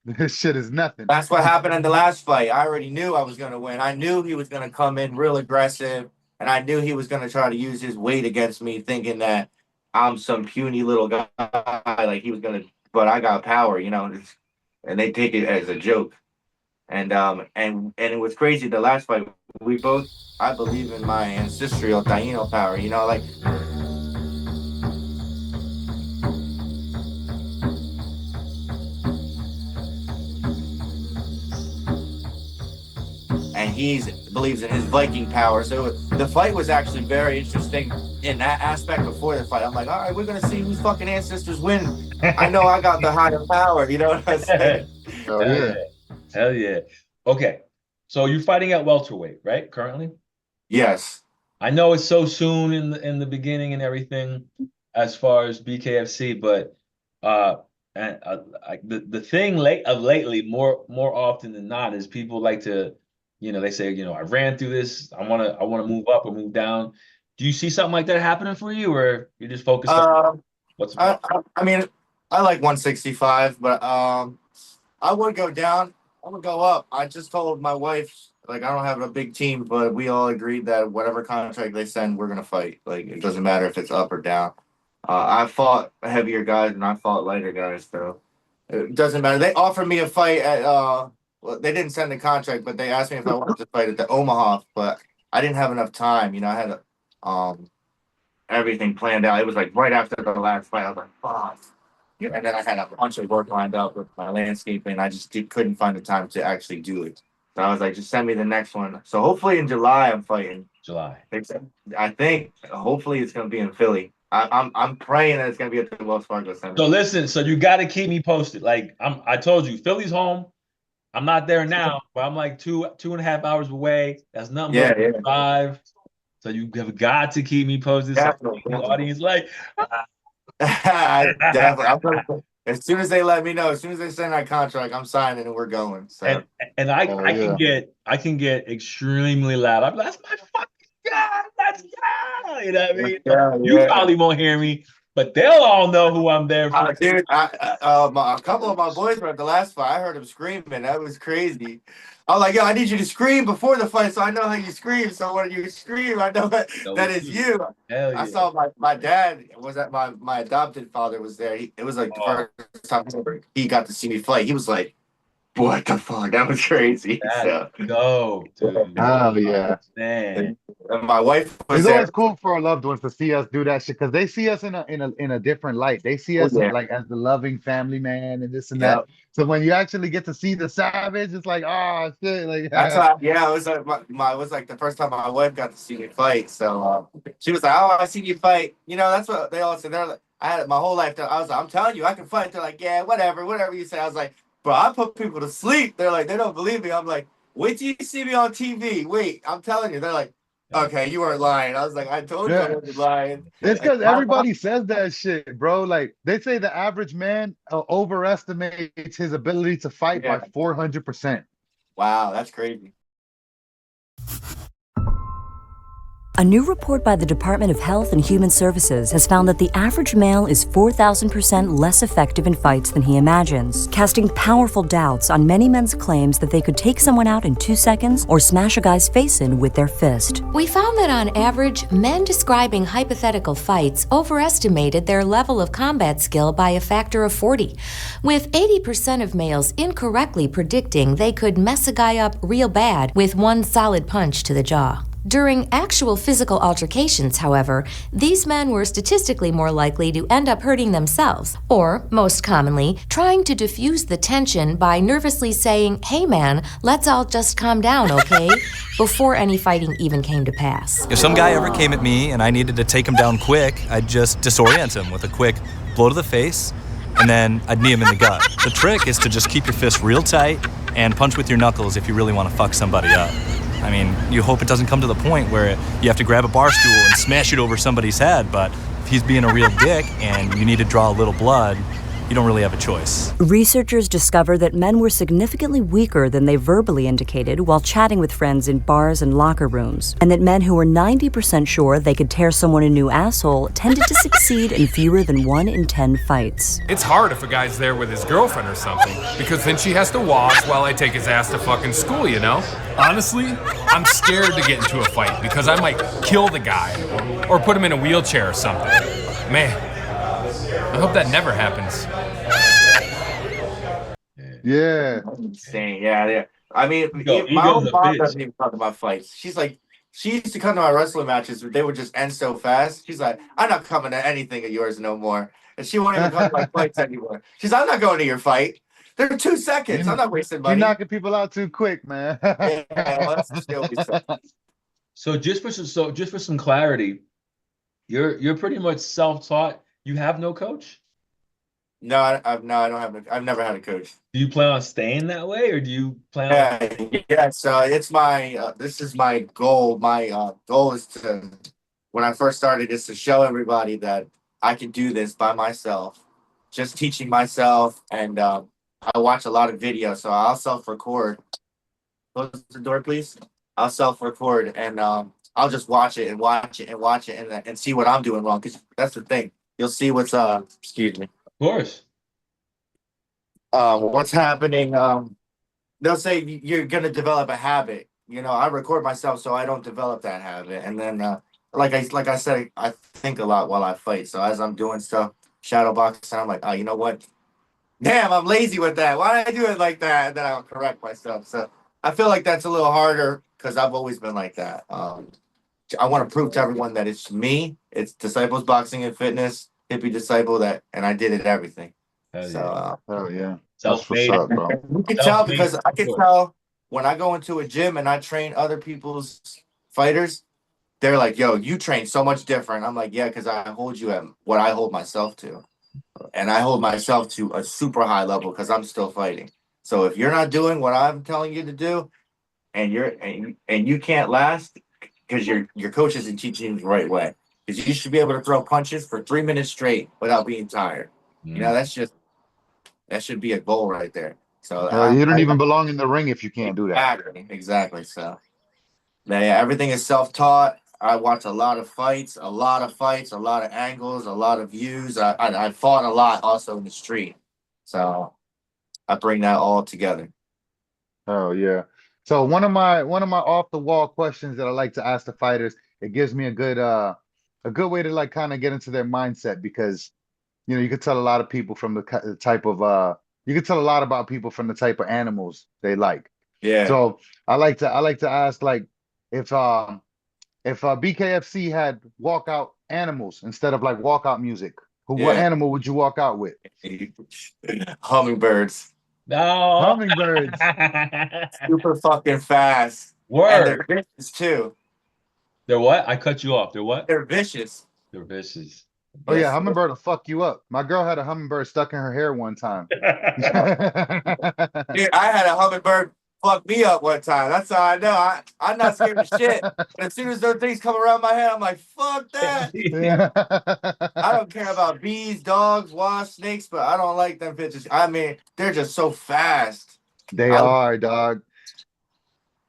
this shit is nothing. That's what happened in the last fight. I already knew I was going to win. I knew he was going to come in real aggressive. And I knew he was going to try to use his weight against me, thinking that I'm some puny little guy. Like he was going to, but I got power, you know, and they take it as a joke. And it was crazy. The last fight, I believe in my ancestral Taino power, you know, like. And he believes in his Viking power. So the fight was actually very interesting in that aspect before the fight. I'm like, all right, we're going to see whose fucking ancestors win. I know I got the higher power. You know what I'm saying? Hell yeah. Okay. So you're fighting at welterweight, right? Currently? Yes. I know it's so soon in the beginning and everything as far as BKFC, but the thing lately more often than not is people like to, you know, they say, you know, I ran through this. I want to move up or move down. Do you see something like that happening for you, or you're just focused on what's? I mean, I like 165, but I would go down. I would go up. I just told my wife, like, I don't have a big team, but we all agreed that whatever contract they send, we're gonna fight. Like, it doesn't matter if it's up or down. I fought heavier guys and I fought lighter guys, so it doesn't matter. They offered me a fight at well, they didn't send the contract, but they asked me if I wanted to fight at the Omaha, but I didn't have enough time. You know, I had everything planned out. It was like right after the last fight. I was like, fuck. And then I had a bunch of work lined up with my landscaping. I just couldn't find the time to actually do it. So I was like, just send me the next one. So hopefully in July I'm fighting. July. I think hopefully it's gonna be in Philly. I'm praying that it's gonna be at the Wells Fargo Center. So listen, so you got to keep me posted. Like I told you, Philly's home. I'm not there now, but I'm like 2.5 hours away. That's nothing but 5. So you have got to keep me posted. So the audience like. Definitely. As soon as they let me know, as soon as they send that contract, I'm signing and we're going. So and I can get extremely loud. I'm like, that's my fucking God. That's God. You know what I mean? You probably won't hear me, but they'll all know who I'm there for. Dude, a couple of my boys were at the last fight. I heard them screaming. That was crazy. I was like, yo, I need you to scream before the fight so I know how you scream. So when you scream, I know that is you. Hell yeah. I saw my dad was at my adopted father was there. It was like the first time he got to see me fight. He was like, what the fuck? That was crazy. Go, dude. Oh, yeah. Man. And my wife was It's there. always cool for our loved ones to see us do that shit because they see us in a different light. They see us like as the loving family man and this and that. So when you actually get to see the savage, it's like, oh shit, like that's how, it was like it was like the first time my wife got to see me fight. So she was like, oh, I see you fight. You know, that's what they all said. They're like, I had it my whole life. I was like, I'm telling you, I can fight. They're like, yeah, whatever you say. I was like, bro, I put people to sleep. They're like, they don't believe me. I'm like, wait till you see me on TV. Wait, I'm telling you. They're like, okay, you weren't lying. I was like, I told you I wasn't lying. It's because everybody says that shit, bro. Like, they say the average man overestimates his ability to fight by 400%. Wow, that's crazy. A new report by the Department of Health and Human Services has found that the average male is 4,000% less effective in fights than he imagines, casting powerful doubts on many men's claims that they could take someone out in 2 seconds or smash a guy's face in with their fist. We found that on average, men describing hypothetical fights overestimated their level of combat skill by a factor of 40, with 80% of males incorrectly predicting they could mess a guy up real bad with one solid punch to the jaw. During actual physical altercations, however, these men were statistically more likely to end up hurting themselves, or, most commonly, trying to diffuse the tension by nervously saying, "Hey man, let's all just calm down, okay?" before any fighting even came to pass. If some guy ever came at me and I needed to take him down quick, I'd just disorient him with a quick blow to the face, and then I'd knee him in the gut. The trick is to just keep your fist real tight and punch with your knuckles if you really want to fuck somebody up. I mean, you hope it doesn't come to the point where you have to grab a bar stool and smash it over somebody's head, but if he's being a real dick and you need to draw a little blood, you don't really have a choice. Researchers discovered that men were significantly weaker than they verbally indicated while chatting with friends in bars and locker rooms, and that men who were 90% sure they could tear someone a new asshole tended to succeed in fewer than 1 in 10 fights. It's hard if a guy's there with his girlfriend or something, because then she has to watch while I take his ass to fucking school, you know? Honestly, I'm scared to get into a fight because I might kill the guy or put him in a wheelchair or something. Man, I hope that never happens. Yeah. Insane. Yeah. I mean, Ego- my ego's own a mom bitch. doesn't even talk about fights. She's like, she used to come to my wrestling matches, but they would just end so fast. She's like, I'm not coming to anything of yours no more. And she won't even come to my fights anymore. She's like, I'm not going to your fight. They're 2 seconds. I'm not wasting You're money. knocking people out too quick, man. Yeah, well, that's still be so. So just for some clarity, you're pretty much self-taught. You have no coach? No, I don't have. I've never had a coach. Do you plan on staying that way, or do you plan on? Yeah. So it's my. This is my goal. My goal is to, when I first started, is to show everybody that I can do this by myself, just teaching myself, and I watch a lot of videos. So I'll self-record. Close the door, please. I'll self-record, and I'll just watch it and watch it and watch it and see what I'm doing wrong. Because that's the thing. You'll see what's excuse me. Of course. What's happening. They'll say you're gonna develop a habit. You know, I record myself so I don't develop that habit. And then like I said, I think a lot while I fight. So as I'm doing stuff, shadow boxing, I'm like, oh, you know what? Damn, I'm lazy with that. Why did I do it like that? And then I'll correct myself. So I feel like that's a little harder because I've always been like that. I want to prove to everyone that it's me. It's Disciples Boxing and Fitness, hippie disciple and I did it everything. Hell So Oh yeah. That's Self-made. what's up, bro. you can tell because I can tell when I go into a gym and I train other people's fighters, they're like, yo, you train so much different. I'm like, yeah, because I hold you at what I hold myself to. And I hold myself to a super high level because I'm still fighting. So if you're not doing what I'm telling you to do, and you can't last because your coach isn't teaching you the right way. Because you should be able to throw punches for 3 minutes straight without being tired. You know, that should be a goal right there. So You don't even belong in the ring if you can't do that. Exactly. So yeah, everything is self-taught. I watch a lot of fights, a lot of angles, a lot of views. I fought a lot also in the street. So I bring that all together. Oh yeah. So one of my off the wall questions that I like to ask the fighters, it gives me a good way to like kind of get into their mindset because you know you could tell a lot of people from the type of you could tell a lot about people from the type of animals they like. Yeah. So I like to ask like if BKFC had walkout animals instead of like walkout music, what animal would you walk out with? Hummingbirds. No. Hummingbirds. Super fucking fast. Word. And they're vicious too. They're what? I cut you off. They're what? They're vicious. They're vicious. Oh yeah, hummingbird will fuck you up. My girl had a hummingbird stuck in her hair one time. Dude, I had a hummingbird fuck me up one time. That's how I know. I'm not scared of shit. But as soon as those things come around my head, I'm like, fuck that. I don't care about bees, dogs, wasps, snakes, but I don't like them bitches. I mean, they're just so fast. They are, dog.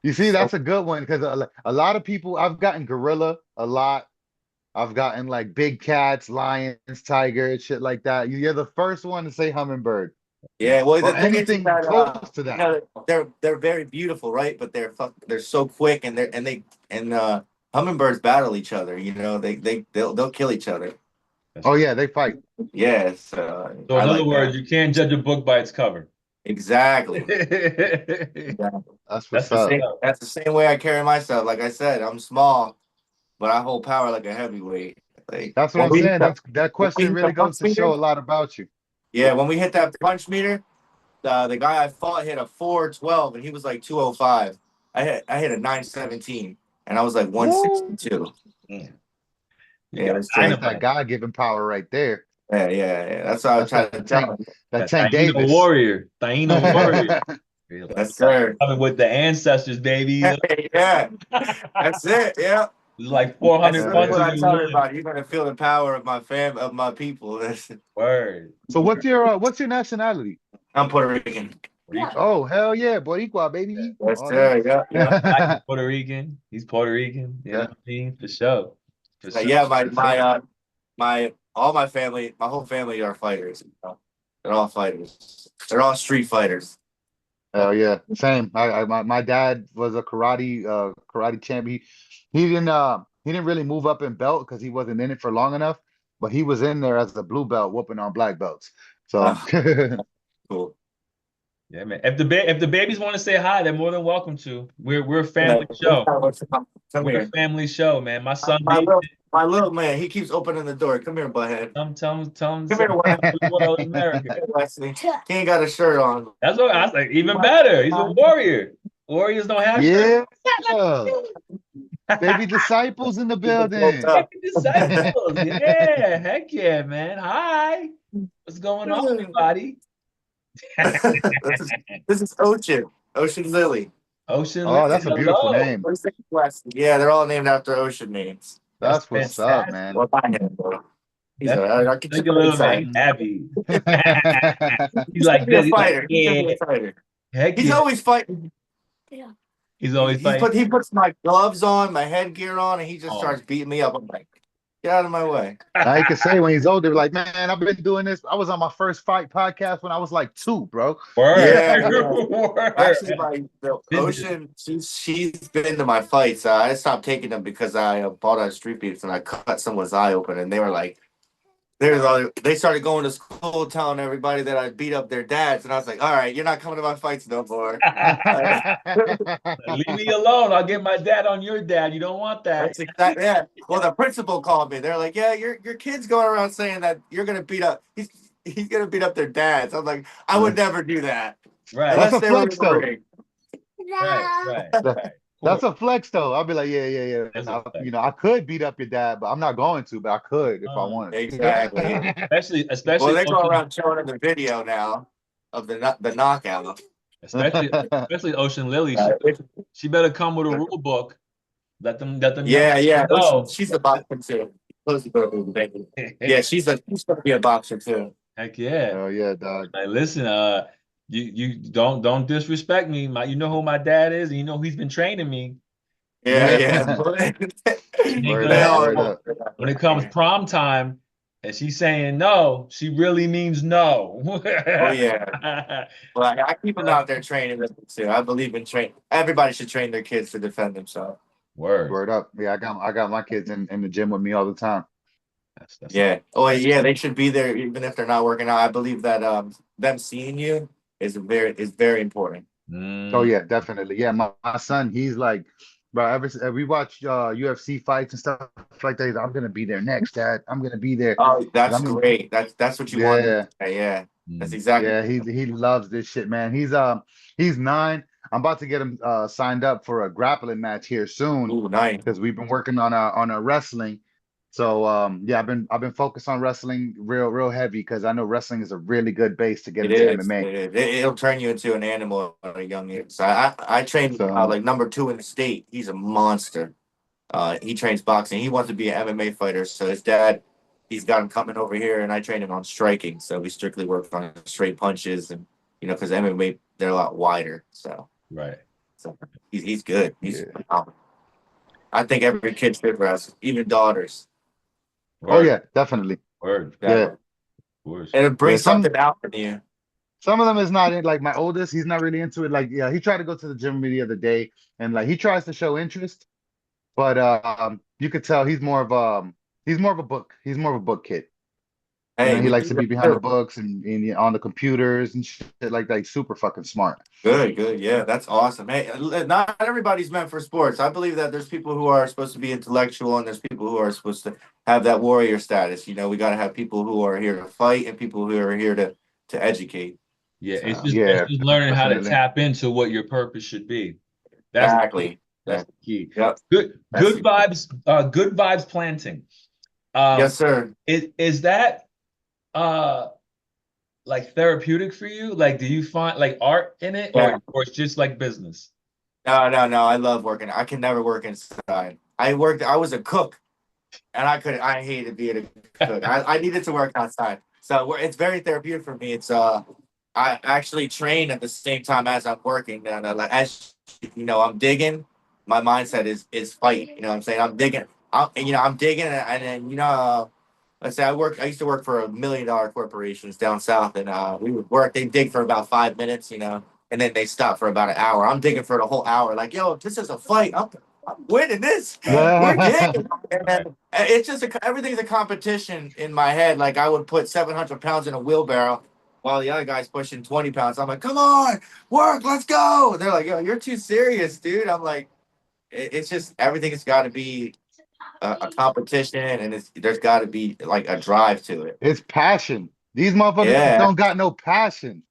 You see, that's a good one because a lot of people, I've gotten gorilla a lot. I've gotten like big cats, lions, tigers, shit like that. You're the first one to say hummingbird. Yeah, well, or anything close to that. You know, they're very beautiful, right? But they're so quick, and hummingbirds battle each other. You know, they'll kill each other. Oh yeah, they fight. Yes. So in other words, you can't judge a book by its cover. Exactly. That's what's That's the up. same. That's the same way I carry myself. Like I said, I'm small, but I hold power like a heavyweight. Like That's what when I'm we hit saying. That when we question hit the really goes punch to show meter, a lot about you. yeah, when we hit that punch meter, the guy I fought hit a 412 and he was like 205. I hit a 917 and I was like Woo! 162. Damn. You Yeah, got it's That's crazy. that dynamite. God-given power right there. Yeah. That's what I was That's trying to that tell Tank, him. that That Tank Taino Davis. warrior. Taino warrior. Yes, sir. Coming with the ancestors, baby. Yeah, that's it. Yeah. It's like That's 400 Hell what yeah. punches I in tell one. everybody. You're gonna feel the power of my people. Word. So what's your nationality? I'm Puerto Rican. Rican. Oh, hell yeah, Boricua, baby. Yes, All sir. Yeah. He's Puerto Rican. He's Puerto Rican. You know what I mean? For sure. For sure. Yeah, my all my family, my whole family are fighters. You know? They're all fighters. They're all street fighters. Hell yeah, same. My dad was a karate champ. He didn't really move up in belt because he wasn't in it for long enough, but he was in there as a blue belt whooping on black belts. So Cool. Yeah, man. If the babies want to say hi, they're more than welcome to. We're a family show. Come We're here. a family show, man. My son My little man, he keeps opening the door. Come here, butthead. tell him Come here, the world is America. Wesley. He ain't got a shirt on. That's what I was like. Even better. He's a warrior. Warriors don't have shirts. yeah, baby disciples in the building. Disciples. Yeah. Heck yeah, man. Hi. What's going on, everybody? This is Ocean. Ocean Lily. Ocean Oh, Lily, that's a beautiful hello. name. Yeah, they're all named after ocean names. That's That's what's up, man. Well, by him, bro. He's That's I'll get like you a little inside. man happy. He's He's like gonna be a this. fighter. He's gonna Yeah. be a fighter. Heck He's yeah. always fighting. He's always fighting. He puts my gloves on, my headgear on, and he just Oh. starts beating me up. I'm like, get out of my way. Now he can say when he's older, like, man, I've been doing this. I was on my first fight podcast when I was like 2, bro. Word. Yeah. Word. Actually, the Ocean, she's been to my fights. I stopped taking them because I bought out Street Beefs and I cut someone's eye open, and they were like, they started going to school telling everybody that I beat up their dads, and I was like, all right, you're not coming to my fights no more. Leave me alone. I'll get my dad on your dad. You don't want that. That's exactly, yeah. Well, the principal called me. They're like, yeah, your kid's going around saying that you're gonna beat up. He's gonna beat up their dads. I'm like, I would never do that. Right. That's Unless a they were flex, though. Right. That's a flex, though. I'll be like, yeah. That's And a flex. I could beat up your dad, but I'm not going to. But I could if I wanted. Exactly. Especially Well, they go around showing them the video now of the knockout. especially Ocean Lily. She better come with a rule book. Let them Yeah. know. She's a boxer too. Close the door, baby. Yeah, she's gonna be a boxer too. Heck yeah. Oh yeah, dog. Like, listen, you don't disrespect me. You know who my dad is, and you know he's been training me. Yeah. Word They up, all- word up. When it comes prom time, and she's saying no, she really means no. Oh yeah. Well, I keep them out there training them too. I believe in train. Everybody should train their kids to defend themselves. Word. Word up. Yeah, I got my kids in the gym with me all the time. That's Yeah. Oh yeah, they should be there even if they're not working out. I believe that them seeing you is very important. Oh yeah, definitely. Yeah, my son, he's like, bro, we watch UFC fights and stuff like that. I'm gonna be there next, Dad. I'm gonna be there. Oh, that's I mean, great. That's what you want. Yeah. That's exactly. Yeah, he loves this shit, man. He's 9. I'm about to get him signed up for a grappling match here soon. Ooh, nice. Because we've been working on a wrestling. So yeah, I've been focused on wrestling real heavy because I know wrestling is a really good base to get into MMA. It'll turn you into an animal at a young age. So I trained like number 2 in the state. He's a monster. He trains boxing. He wants to be an MMA fighter. So his dad, he's got him coming over here, and I train him on striking. So we strictly work on straight punches, and because MMA they're a lot wider. So right. So he's good. He's phenomenal. I think every kid should wrestle, even daughters. Word. Oh yeah, definitely. Word. Yeah. And it brings something out in you. Some of them is not in, like my oldest, he's not really into it. Like, yeah, he tried to go to the gym with me the other day, and like he tries to show interest, but you could tell he's more of a book. He's more of a book kid. You know, Hey, he we likes do to that be behind the too. books and on the computers and shit like that. He's super fucking smart. Good, good. Yeah, that's awesome. Hey, not everybody's meant for sports. I believe that there's people who are supposed to be intellectual and there's people who are supposed to have that warrior status. You know, we got to have people who are here to fight and people who are here to educate. Yeah, it's So, just Yeah, learning how to definitely. tap into what your purpose should be. That's the key. exactly. That's the key. Yep. Good vibes, good vibes planting. Yes, sir. Is that like therapeutic for you? Like, do you find like art in it, Yeah. or it's just like business? No, no, no. I love working. I can never work inside. I was a cook and I hated being a cook. I needed to work outside. So it's very therapeutic for me. I actually train at the same time as I'm working. And like, as you know, I'm digging. My mindset is fight. You know what I'm saying? I'm digging. I'm digging, and then let's say I used to work for $1 million corporations down south, and we would work. They dig for about 5 minutes, and then they stop for about an hour. I'm digging for the whole hour. Like, yo, this is a fight. I'm winning this. We're digging. And then it's just everything's a competition in my head. Like I would put 700 pounds in a wheelbarrow while the other guy's pushing 20 pounds. I'm like, come on, work, let's go. They're like, yo, you're too serious, dude. I'm like, it's just everything has got to be a competition, and there's got to be like a drive to it. It's passion. These motherfuckers Yeah, don't got no passion.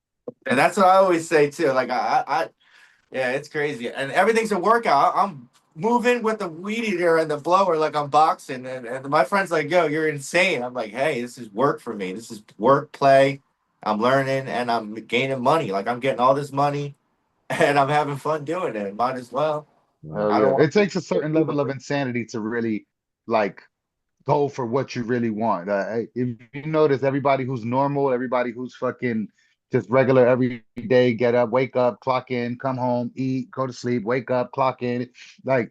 and that's what I always say too. Like yeah, it's crazy, and everything's a workout. I'm moving with the weed eater and the blower like I'm boxing, and my friend's like, yo, you're insane. I'm like, hey, this is work for me. This is work, play. I'm learning and I'm gaining money. Like I'm getting all this money and I'm having fun doing it. Might as well. Hell I don't yeah. want It takes a certain level of insanity to really like go for what you really want. If you notice, everybody who's normal, everybody who's fucking just regular every day, get up, wake up, clock in, come home, eat, go to sleep, wake up, clock in. Like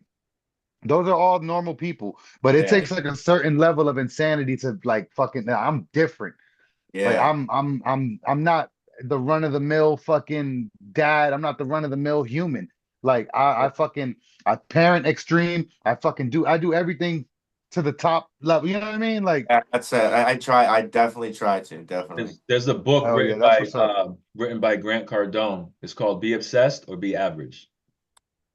those are all normal people. But it yeah, takes like a certain level of insanity to like fucking I'm different. Like yeah. I'm not the run of the mill fucking dad. I'm not the run of the mill human. Like I parent extreme. I do everything to the top level. You know what I mean? Like, That's it. I definitely try to, definitely. There's a book oh yeah, that's what's up. written by Grant Cardone. It's called Be Obsessed or Be Average.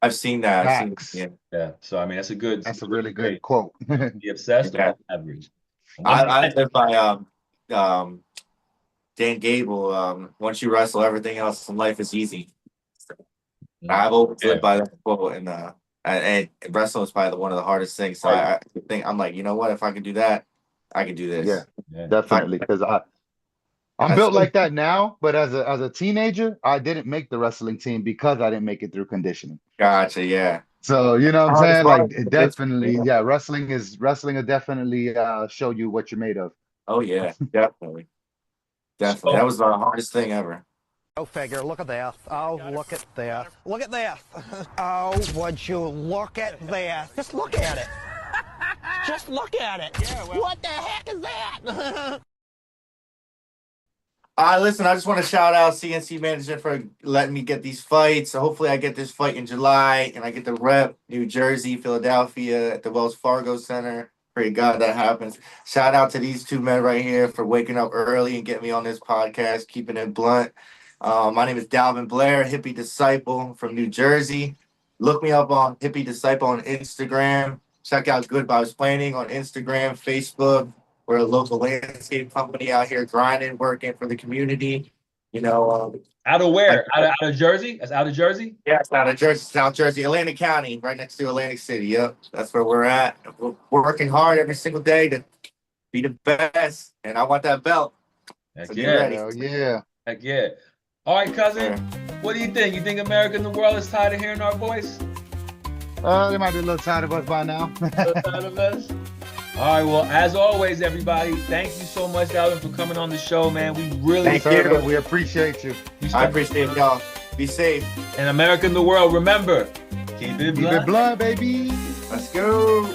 I've seen that. Facts. Yeah. So I mean that's a good Really good phrase. quote. Be obsessed Yeah. or be average. And once I you- live by Dan Gable. Once you wrestle, everything else in life is easy. I've always lived by that quote, and wrestling is probably one of the hardest things. So I think I'm like, you know what? If I can do that, I can do this. Yeah, definitely. Because I'm built like that now, but as a teenager, I didn't make the wrestling team because I didn't make it through conditioning. Gotcha. Yeah. So you know what I'm Hard as saying? hard. Like it definitely, yeah, wrestling will definitely show you what you're made of. Oh yeah, definitely. Definitely. That was the hardest thing ever. Go figure. Look at this. Oh, look at this. Look at this. Oh, would you look at this? Just look at it. Just look at it. Yeah, well, what the heck is that? Listen, I just want to shout out CNC Management for letting me get these fights. So hopefully I get this fight in July and I get to rep New Jersey, Philadelphia at the Wells Fargo Center. Pray God that happens. Shout out to these two men right here for waking up early and getting me on this podcast, keeping it blunt. My name is Dalvin Blair, Hippie Disciple from New Jersey. Look me up on Hippie Disciple on Instagram. Check out Good Vibes Planning on Instagram, Facebook. We're a local landscape company out here grinding, working for the community. out of where? Out of Jersey? That's out of Jersey? Yeah, it's out of Jersey, South Jersey, Atlantic County, right next to Atlantic City. Yep, that's where we're at. We're working hard every single day to be the best, and I want that belt. Heck So yeah. get ready. Hell yeah. Heck yeah. All right, cousin. What do you think? You think America and the world is tired of hearing our voice? They might be a little tired of us by now. Tired of us? All right, well, as always, everybody, thank you so much, Dalvin, for coming on the show, man. We really Thank you. We appreciate you. I appreciate y'all. Be safe. And America and the world, remember, keep it Keep it blunt, baby. Let's go.